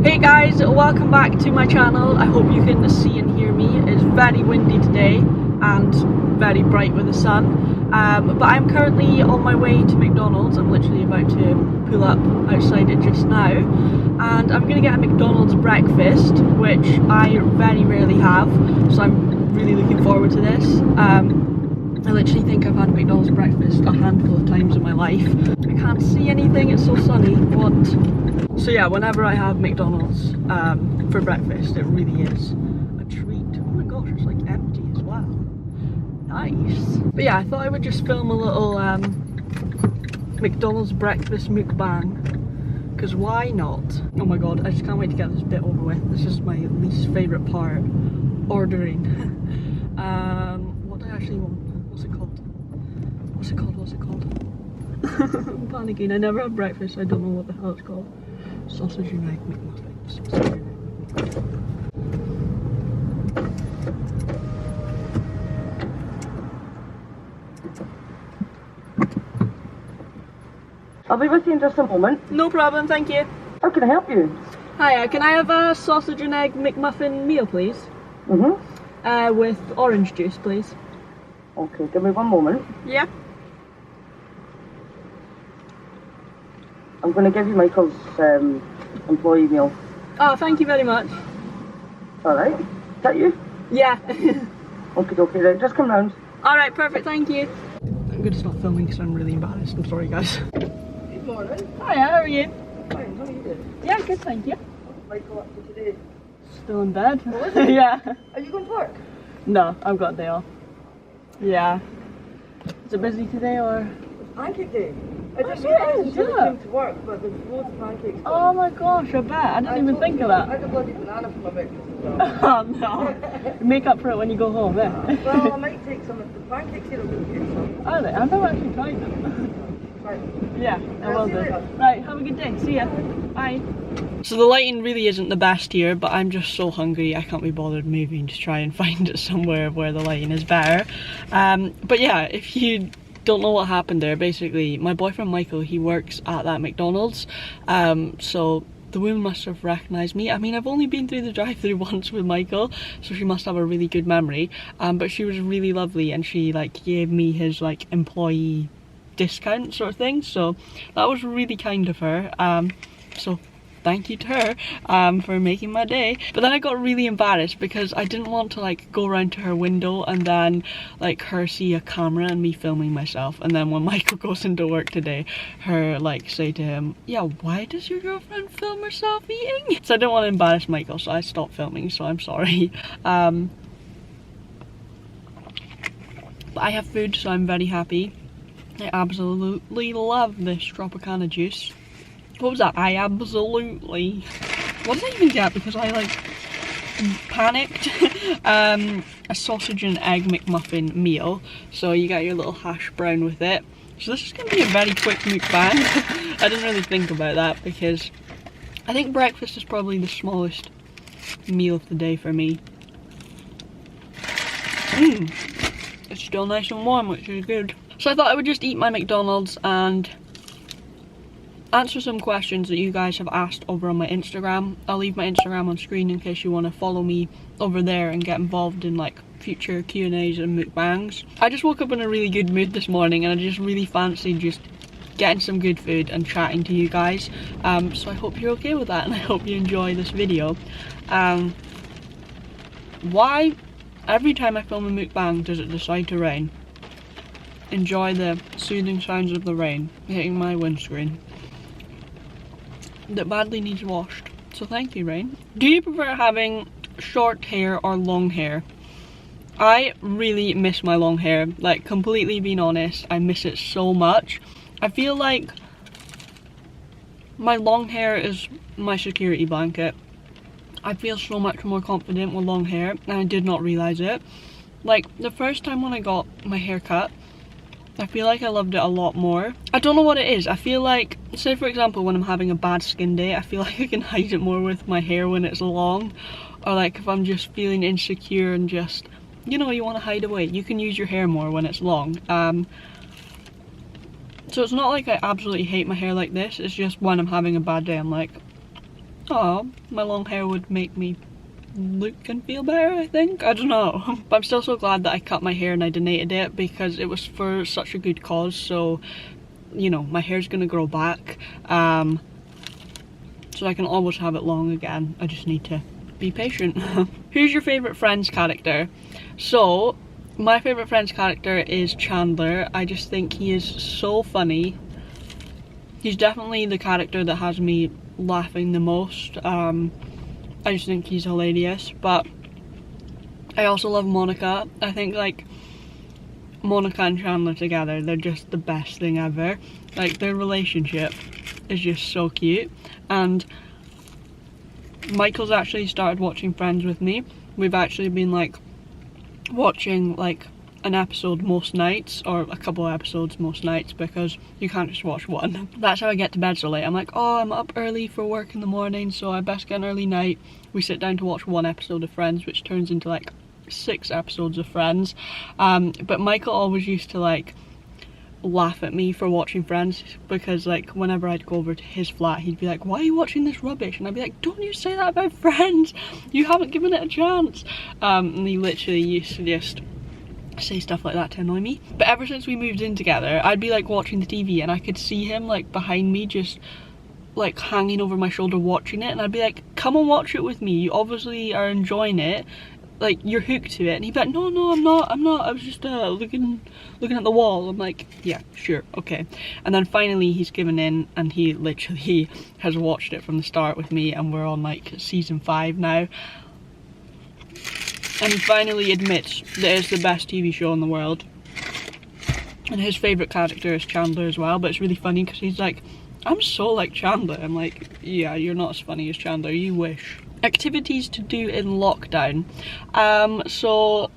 Hey guys, welcome back to my channel. I hope you can see and hear me. It's very windy today and very bright with the sun. But I'm currently on my way to McDonald's. I'm literally about to pull up outside it just now. And I'm gonna get a McDonald's breakfast, which I very rarely have. So I'm really looking forward to this. I literally think I've had McDonald's breakfast a handful of times in my life. I can't see anything, it's so sunny. What? So yeah, whenever I have McDonald's for breakfast, it really is a treat. Oh my gosh, it's like empty as well. Nice. But yeah, I thought I would just film a little McDonald's breakfast mukbang. Because why not? Oh my god, I just can't wait to get this bit over with. This is my least favourite part. Ordering. What do I actually want? What's it called? What's it called? What's it called? I'm panicking. I never have breakfast, so I don't know what the hell it's called. Sausage and egg McMuffin. Sausage and egg McMuffin. I'll be with you in just a moment. No problem, thank you. How can I help you? Hiya, can I have a sausage and egg McMuffin meal, please? With orange juice, please. Okay, give me one moment. Yeah. I'm going to give you Michael's employee meal. Oh, thank you very much. Alright. Is that you? Yeah. Okay, right, just come round. Alright, perfect, thank you. I'm going to stop filming because I'm really embarrassed. I'm sorry, guys. Good morning. Hiya, how are you? Fine, how are you doing? Yeah, good, thank you. What's Michael up to today? Still in bed? Oh, is he? Yeah. Are you going to work? No, I've got a day off. Yeah. Is it busy today or? It's pancake day. I just yeah, realised do you it. came to work, but there's loads of pancakes. Oh my gosh, I bet. I didn't even think of I that. had a bloody banana for my breakfast as well. Oh no. You make up for it when you go home, eh? Well, I might take some of the pancakes here. I'm going to get some. Are they? I've never actually tried them. Right. Yeah, I will See do. you later. Right, have a good day. See ya. Bye. So the lighting really isn't the best here, but I'm just so hungry I can't be bothered moving to try and find it somewhere where the lighting is better. But yeah, if you don't know what happened there, basically my boyfriend Michael, he works at that McDonald's, so the woman must have recognised me. I mean, I've only been through the drive-thru once with Michael, so she must have a really good memory, but she was really lovely and she like gave me his like employee discount sort of thing, so that was really kind of her. So thank you to her for making my day. But then I got really embarrassed because I didn't want to like go around to her window and then like her see a camera and me filming myself, and then when Michael goes into work today, her like say to him, yeah, why does your girlfriend film herself eating? So I didn't want to embarrass Michael, so I stopped filming, so I'm sorry. But I have food, so I'm very happy. I absolutely love this Tropicana juice. What was that? I absolutely... What did I even get? Because I like panicked. A sausage and egg McMuffin meal. So you get your little hash brown with it. So this is going to be a very quick mukbang. I didn't really think about that because I think breakfast is probably the smallest meal of the day for me. It's still nice and warm, which is good. So I thought I would just eat my McDonald's and answer some questions that you guys have asked over on my Instagram. I'll leave my Instagram on screen in case you want to follow me over there and get involved in like future Q&As and mukbangs. I just woke up in a really good mood this morning and I just really fancied just getting some good food and chatting to you guys. So I hope you're okay with that and I hope you enjoy this video. Why every time I film a mukbang does it decide to rain? Enjoy the soothing sounds of the rain hitting my windscreen that badly needs washed. So thank you, rain. Do you prefer having short hair or long hair? I really miss my long hair, like completely being honest, I miss it so much. I feel like my long hair is my security blanket. I feel so much more confident with long hair and I did not realise it. Like the first time when I got my hair cut, I feel like I loved it a lot more. I don't know what it is. I feel like, say for example when I'm having a bad skin day, I feel like I can hide it more with my hair when it's long. Or like if I'm just feeling insecure and just, you know, you want to hide away, you can use your hair more when it's long. So it's not like I absolutely hate my hair like this, it's just when I'm having a bad day I'm like, oh, my long hair would make me look and feel better, I think. I don't know. But I'm still so glad that I cut my hair and I donated it, because it was for such a good cause. So, you know, my hair's gonna grow back. So I can always have it long again. I just need to be patient. Who's your favourite Friends character? So, my favourite Friends character is Chandler. I just think he is so funny. He's definitely the character that has me laughing the most. I just think he's hilarious. But I also love Monica. I think like Monica and Chandler together, they're just the best thing ever. Like, their relationship is just so cute. And Michael's actually started watching Friends with me. We've actually been like watching like an episode most nights, or a couple of episodes most nights, because you can't just watch one. That's how I get to bed so late. I'm like, oh, I'm up early for work in the morning, so I best get an early night. We sit down to watch one episode of Friends, which turns into like 6 episodes of Friends. But Michael always used to like laugh at me for watching Friends, because like whenever I'd go over to his flat, he'd be like, why are you watching this rubbish? And I'd be like, don't you say that about Friends, you haven't given it a chance. And he literally used to just say stuff like that to annoy me. But ever since we moved in together, I'd be like watching the TV and I could see him like behind me, just like hanging over my shoulder watching it, and I'd be like, come and watch it with me, you obviously are enjoying it, like you're hooked to it. And he'd be like, no, I'm not, I was just looking at the wall. I'm like, yeah, sure, okay. And then finally he's given in, and he literally has watched it from the start with me, and we're on like season 5 now. And he finally admits that it's the best TV show in the world. And his favourite character is Chandler as well, but it's really funny because he's like, I'm so like Chandler. I'm like, yeah, you're not as funny as Chandler, you wish. Activities to do in lockdown. So,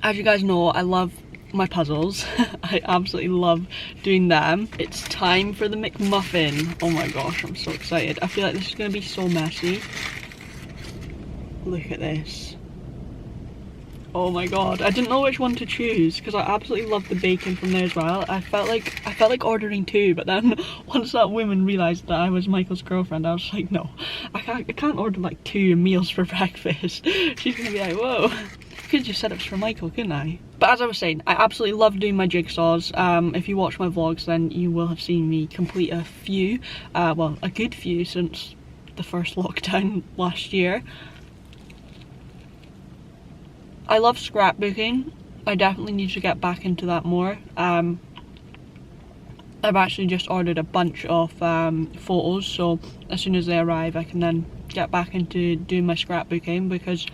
as you guys know, I love my puzzles. I absolutely love doing them. It's time for the McMuffin. Oh my gosh, I'm so excited. I feel like this is going to be so messy. Look at this. Oh my god, I didn't know which one to choose because I absolutely love the bacon from there as well. I felt like ordering 2, but then once that woman realised that I was Michael's girlfriend, I was like, no, I can't order like 2 meals for breakfast. She's gonna be like, whoa. I could just set up for Michael, couldn't I? But as I was saying, I absolutely love doing my jigsaws. If you watch my vlogs, then you will have seen me complete a few, well, a good few since the first lockdown last year. I love scrapbooking. I definitely need to get back into that more. I've actually just ordered a bunch of photos, so as soon as they arrive I can then get back into doing my scrapbooking, because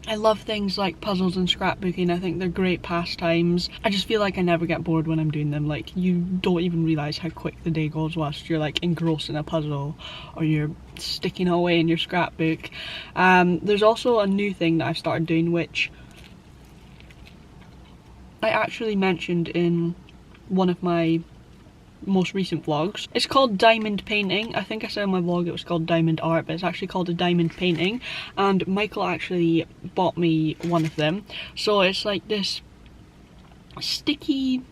I love things like puzzles and scrapbooking. I think they're great pastimes. I just feel like I never get bored when I'm doing them. Like, you don't even realise how quick the day goes whilst you're like engrossed in a puzzle or you're sticking away in your scrapbook. There's also a new thing that I've started doing, which I actually mentioned in one of my most recent vlogs. It's called diamond painting. I think I said in my vlog it was called diamond art, but it's actually called a diamond painting, and Michael actually bought me one of them. So it's like this sticky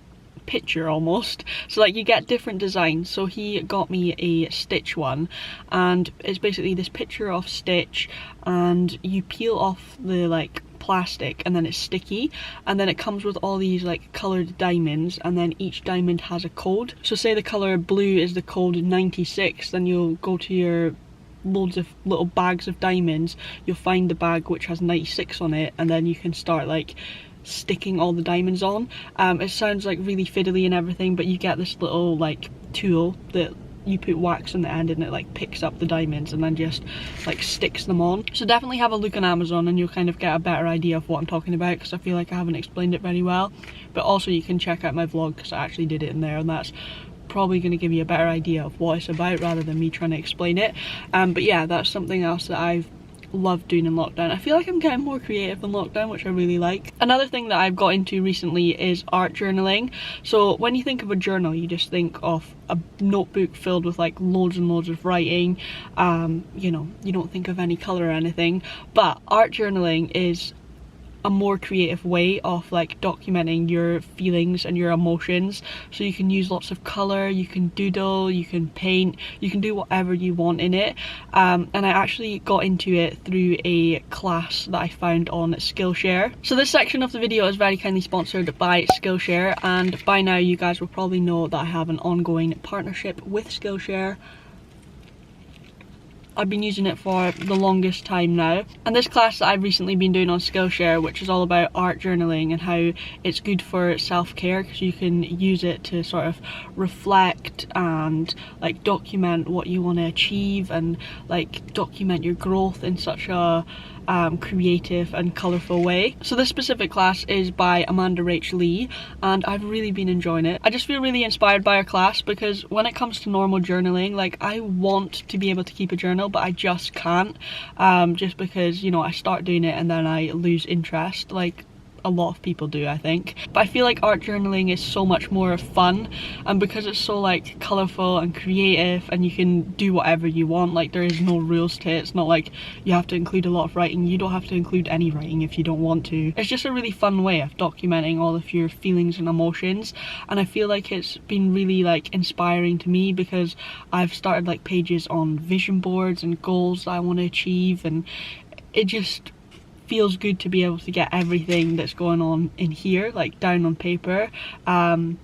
picture almost, so like you get different designs. So he got me a Stitch one, and it's basically this picture of Stitch, and you peel off the like plastic and then it's sticky, and then it comes with all these like coloured diamonds, and then each diamond has a code. So say the colour blue is the code 96, then you'll go to your loads of little bags of diamonds, you'll find the bag which has 96 on it, and then you can start like sticking all the diamonds on. It sounds like really fiddly and everything, but you get this little like tool that you put wax on the end and it like picks up the diamonds and then just like sticks them on. So definitely have a look on Amazon and you'll kind of get a better idea of what I'm talking about, because I feel like I haven't explained it very well. But also you can check out my vlog because I actually did it in there, and that's probably going to give you a better idea of what it's about rather than me trying to explain it. But yeah, that's something else that I've loved doing in lockdown. I feel like I'm getting more creative in lockdown, which I really like. Another thing that I've got into recently is art journaling. So when you think of a journal, you just think of a notebook filled with like loads and loads of writing. You know, you don't think of any colour or anything, but art journaling is a more creative way of like documenting your feelings and your emotions. So you can use lots of color, you can doodle, you can paint, you can do whatever you want in it. And I actually got into it through a class that I found on Skillshare. So this section of the video is very kindly sponsored by Skillshare, and by now you guys will probably know that I have an ongoing partnership with Skillshare. I've been using it for the longest time now. And this class that I've recently been doing on Skillshare, which is all about art journaling and how it's good for self-care, because you can use it to sort of reflect and like document what you want to achieve and like document your growth in such a creative and colourful way. So this specific class is by Amanda Rach Lee, and I've really been enjoying it. I just feel really inspired by her class, because when it comes to normal journaling, like I want to be able to keep a journal, but I just can't, just because, you know, I start doing it and then I lose interest, like a lot of people do, I think. But I feel like art journaling is so much more fun, and because it's so like colourful and creative and you can do whatever you want, like there is no rules to it. It's not like you have to include a lot of writing. You don't have to include any writing if you don't want to. It's just a really fun way of documenting all of your feelings and emotions, and I feel like it's been really like inspiring to me, because I've started like pages on vision boards and goals that I want to achieve, and it just feels good to be able to get everything that's going on in here like down on paper, and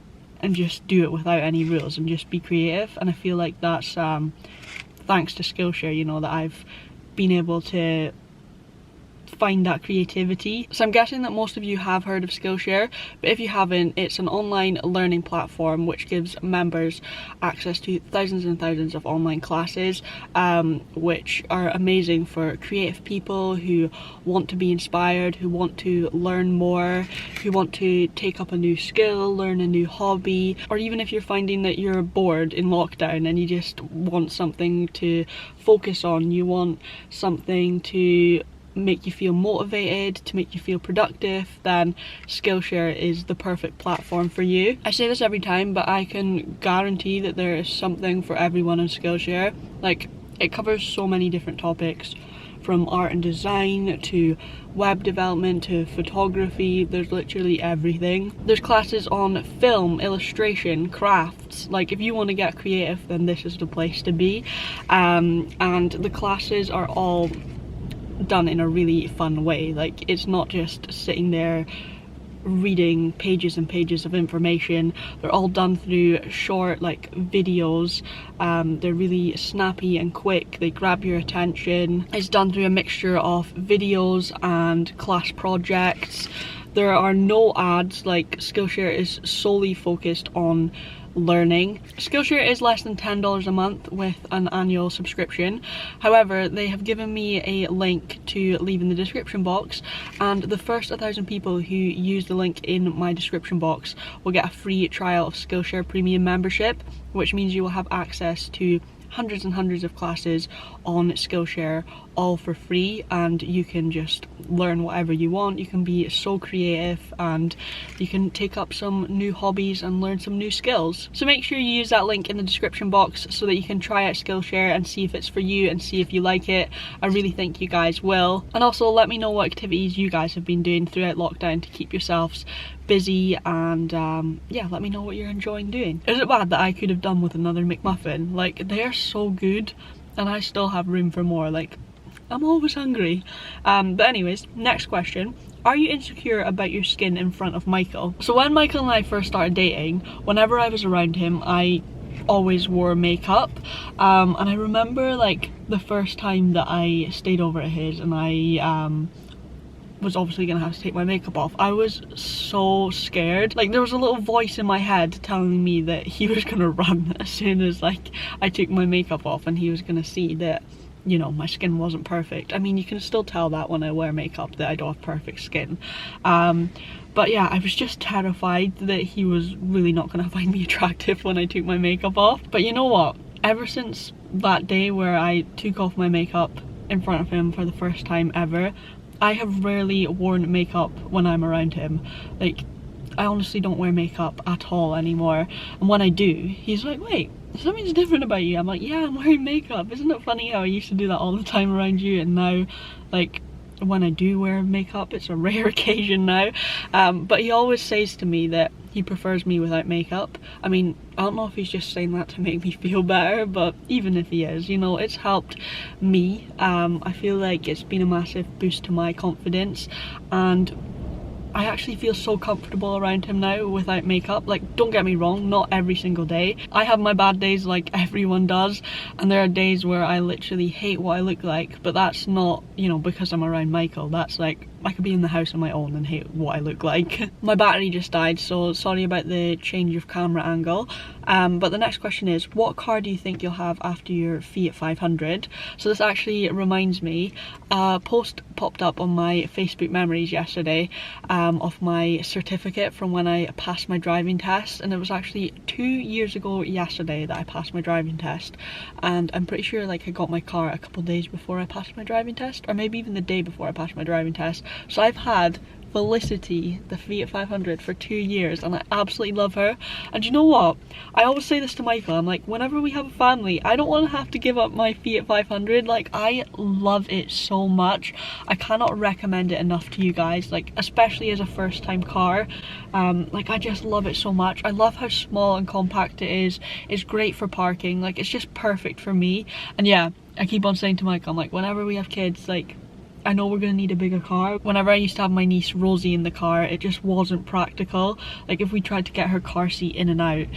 just do it without any rules and just be creative. And I feel like that's thanks to Skillshare, you know, that I've been able to find that creativity. So I'm guessing that most of you have heard of Skillshare, but if you haven't, it's an online learning platform which gives members access to thousands and thousands of online classes, which are amazing for creative people who want to be inspired, who want to learn more, who want to take up a new skill, learn a new hobby, or even if you're finding that you're bored in lockdown and you just want something to focus on, you want something to make you feel motivated, to make you feel productive, then Skillshare is the perfect platform for you. I say this every time, but I can guarantee that there is something for everyone on Skillshare. Like, it covers so many different topics, from art and design to web development to photography. There's literally everything. There's classes on film, illustration, crafts. Like, if you want to get creative, then this is the place to be. And the classes are all done in a really fun way. Like, it's not just sitting there reading pages and pages of information. They're all done through short like videos. They're really snappy and quick. They grab your attention. It's done through a mixture of videos and class projects. There are no ads. Like, Skillshare is solely focused on learning. Skillshare is less than $10 a month with an annual subscription. However, they have given me a link to leave in the description box, and the first 1,000 people who use the link in my description box will get a free trial of Skillshare Premium membership, which means you will have access to hundreds and hundreds of classes on Skillshare, all for free, and you can just learn whatever you want. You can be so creative and you can take up some new hobbies and learn some new skills. So make sure you use that link in the description box so that you can try out Skillshare and see if it's for you and see if you like it. I really think you guys will. And also let me know what activities you guys have been doing throughout lockdown to keep yourselves busy, and yeah, let me know what you're enjoying doing. Is it bad that I could have done with another McMuffin? Like, they are so good and I still have room for more. Like, I'm always hungry. But anyways, next question. Are you insecure about your skin in front of Michael? So when Michael and I first started dating, whenever I was around him, I always wore makeup. And I remember like the first time that I stayed over at his and I was obviously gonna have to take my makeup off, I was so scared. Like, there was a little voice in my head telling me that he was gonna run as soon as like I took my makeup off, and he was gonna see that, you know, my skin wasn't perfect. I mean, you can still tell that when I wear makeup that I don't have perfect skin. But yeah, I was just terrified that he was really not gonna find me attractive when I took my makeup off. But you know what? Ever since that day where I took off my makeup in front of him for the first time ever, I have rarely worn makeup when I'm around him. Like, I honestly don't wear makeup at all anymore. And when I do, he's like, wait, something's different about you. I'm like, yeah, I'm wearing makeup. Isn't it funny how I used to do that all the time around you, and now, like, when I do wear makeup. It's a rare occasion now, but he always says to me that he prefers me without makeup. I mean, I don't know if he's just saying that to make me feel better, but even if he is, you know, it's helped me. I feel like it's been a massive boost to my confidence, and I actually feel so comfortable around him now without makeup. Like, don't get me wrong, not every single day. I have my bad days like everyone does, and there are days where I literally hate what I look like, but that's not, you know, because I'm around Michael. That's like, I could be in the house on my own and hate what I look like. My battery just died, so sorry about the change of camera angle. But the next question is, what car do you think you'll have after your Fiat 500? So this actually reminds me, a post popped up on my Facebook memories yesterday of my certificate from when I passed my driving test, and it was actually 2 years ago yesterday that I passed my driving test, and I'm pretty sure like I got my car a couple of days before I passed my driving test, or maybe even the day before I passed my driving test. So I've had Felicity, the Fiat 500, for 2 years, and I absolutely love her. And you know what? I always say this to Michael, I'm like, whenever we have a family, I don't want to have to give up my Fiat 500. Like, I love it so much. I cannot recommend it enough to you guys, like, especially as a first time car. Like, I just love it so much. I love how small and compact it is. It's great for parking, like, it's just perfect for me. And yeah, I keep on saying to Michael, I'm like, whenever we have kids, like, I know we're gonna need a bigger car. Whenever I used to have my niece Rosie in the car, it just wasn't practical. Like, if we tried to get her car seat in and out,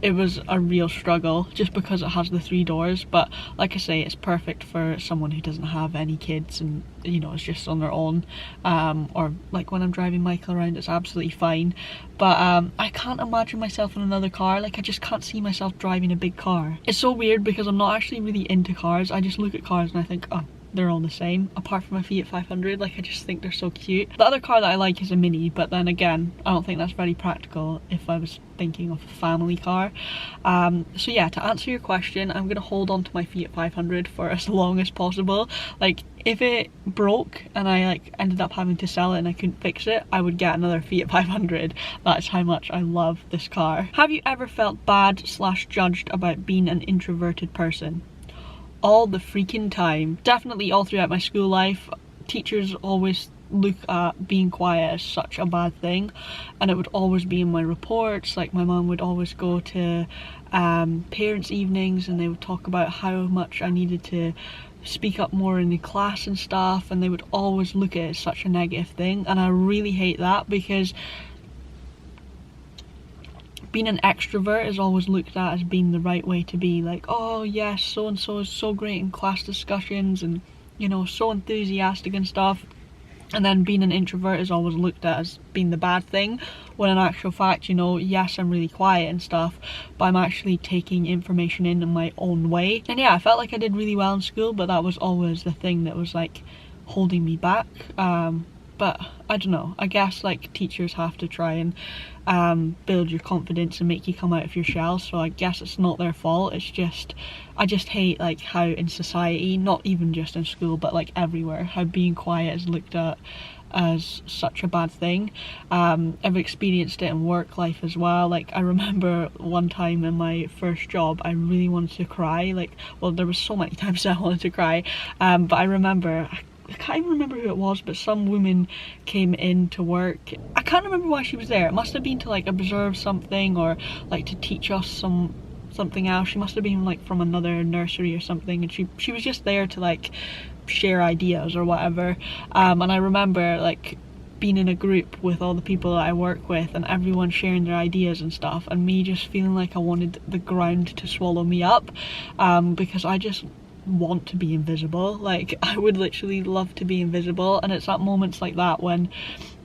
it was a real struggle just because it has the 3 doors. But like I say, it's perfect for someone who doesn't have any kids and, you know, it's just on their own. Or like when I'm driving Michael around, it's absolutely fine. But I can't imagine myself in another car. Like, I just can't see myself driving a big car. It's so weird because I'm not actually really into cars. I just look at cars and I think, oh, they're all the same, apart from a Fiat 500. Like, I just think they're so cute. The other car that I like is a Mini, but then again, I don't think that's very practical if I was thinking of a family car. So yeah, to answer your question, I'm gonna hold on to my Fiat 500 for as long as possible. Like, if it broke and I like ended up having to sell it and I couldn't fix it, I would get another Fiat 500. That's how much I love this car. Have you ever felt bad / judged about being an introverted person? All the freaking time. Definitely all throughout my school life. Teachers always look at being quiet as such a bad thing, and it would always be in my reports. Like, my mum would always go to parents' evenings and they would talk about how much I needed to speak up more in the class and stuff, and they would always look at it as such a negative thing, and I really hate that because being an extrovert is always looked at as being the right way to be. Like, oh yes, so and so is so great in class discussions and, you know, so enthusiastic and stuff. And then being an introvert is always looked at as being the bad thing, when in actual fact, you know, yes, I'm really quiet and stuff, but I'm actually taking information in my own way. And yeah, I felt like I did really well in school, but that was always the thing that was like holding me back. But I don't know, I guess like teachers have to try and build your confidence and make you come out of your shell, so I guess it's not their fault. It's just, I just hate like how in society, not even just in school but like everywhere, how being quiet is looked at as such a bad thing. I've experienced it in work life as well. Like, I remember one time in my first job I really wanted to cry. Like, well, there was so many times that I wanted to cry, but I remember, I can't even remember who it was, but some woman came in to work. I can't remember why she was there. It must have been to like observe something or like to teach us something else. She must have been like from another nursery or something, and she was just there to like share ideas or whatever. And I remember like being in a group with all the people that I work with and everyone sharing their ideas and stuff, and me just feeling like I wanted the ground to swallow me up, because I just want to be invisible. Like, I would literally love to be invisible, and it's at moments like that when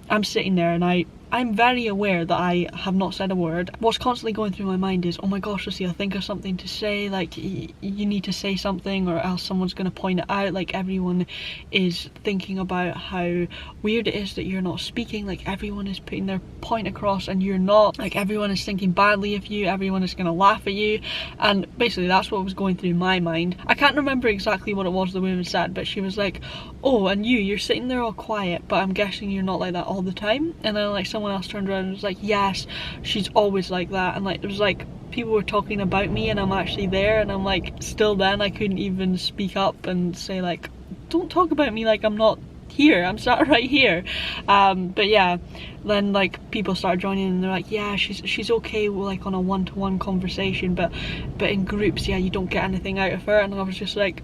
I'm sitting there and I'm very aware that I have not said a word. What's constantly going through my mind is, oh my gosh, Lucy, I think of something to say. Like, you need to say something or else someone's going to point it out. Like, everyone is thinking about how weird it is that you're not speaking. Like, everyone is putting their point across and you're not. Like, everyone is thinking badly of you. Everyone is going to laugh at you. And basically that's what was going through my mind. I can't remember exactly what it was the woman said, but she was like, oh, and you're sitting there all quiet, but I'm guessing you're not like that all the time. And then like someone else turned around and was like, yes, she's always like that. And like, it was like people were talking about me and I'm actually there, and I'm like, still then I couldn't even speak up and say like, don't talk about me, like I'm not here, I'm sat right here. But yeah, then like people start joining and they're like, yeah, she's okay like on a one-to-one conversation, but in groups, yeah, you don't get anything out of her. And I was just like,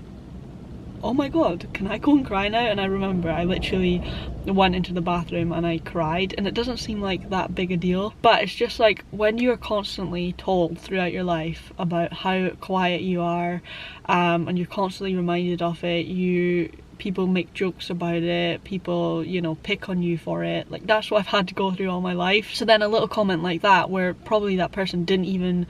oh my god, can I go and cry now? And I remember I literally went into the bathroom and I cried, and it doesn't seem like that big a deal, but it's just like when you're constantly told throughout your life about how quiet you are, and you're constantly reminded of it, people make jokes about it, people, you know, pick on you for it. Like, that's what I've had to go through all my life. So then a little comment like that, where probably that person didn't even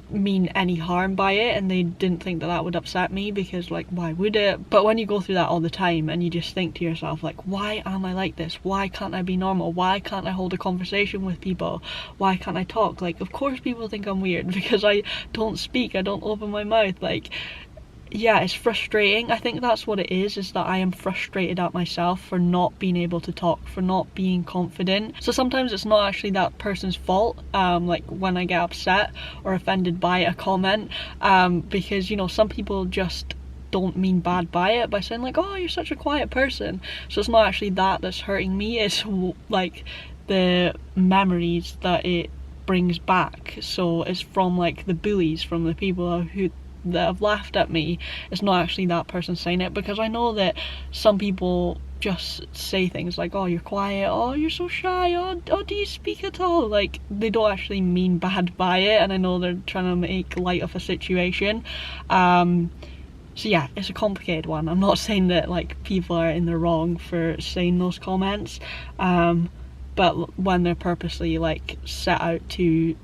mean any harm by it, and they didn't think that would upset me, because like, why would it? But when you go through that all the time and you just think to yourself like, why am I like this? Why can't I be normal? Why can't I hold a conversation with people? Why can't I talk? Like, of course people think I'm weird because I don't speak, I don't open my mouth. Like, yeah, it's frustrating. I think that's what it is that I am frustrated at myself for not being able to talk, for not being confident. So sometimes it's not actually that person's fault, like when I get upset or offended by a comment, because, you know, some people just don't mean bad by it, by saying like, oh, you're such a quiet person. So it's not actually that's hurting me, it's like the memories that it brings back. So it's from like the bullies, from the people that have laughed at me. It's not actually that person saying it, because I know that some people just say things like, oh, you're quiet, oh, you're so shy, oh, do you speak at all? Like, they don't actually mean bad by it, and I know they're trying to make light of a situation. So yeah, it's a complicated one. I'm not saying that like people are in the wrong for saying those comments, but when they're purposely like set out to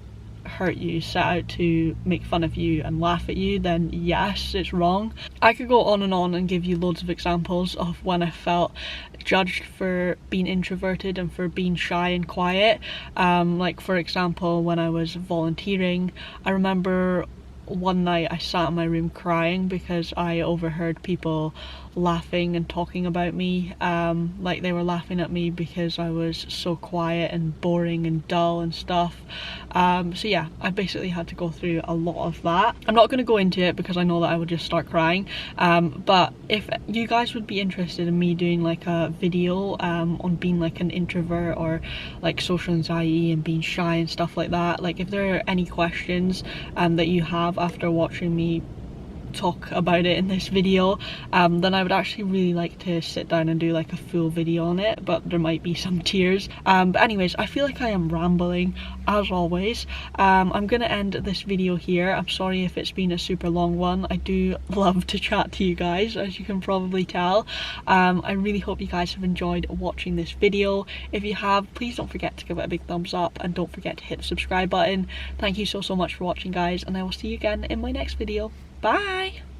hurt you, set out to make fun of you and laugh at you, then yes, it's wrong. I could go on and give you loads of examples of when I felt judged for being introverted and for being shy and quiet. Like, for example, when I was volunteering, I remember one night I sat in my room crying because I overheard people laughing and talking about me. Like, they were laughing at me because I was so quiet and boring and dull and stuff. So yeah, I basically had to go through a lot of that. I'm not going to go into it because I know that I would just start crying, but if you guys would be interested in me doing like a video on being like an introvert or like social anxiety and being shy and stuff like that, like if there are any questions that you have after watching me talk about it in this video, then I would actually really like to sit down and do like a full video on it, but there might be some tears. But anyways, I feel like I am rambling as always. I'm gonna end this video here. I'm sorry if it's been a super long one. I do love to chat to you guys, as you can probably tell. I really hope you guys have enjoyed watching this video. If you have, please don't forget to give it a big thumbs up, and don't forget to hit the subscribe button. Thank you so much for watching, guys, and I will see you again in my next video. Bye!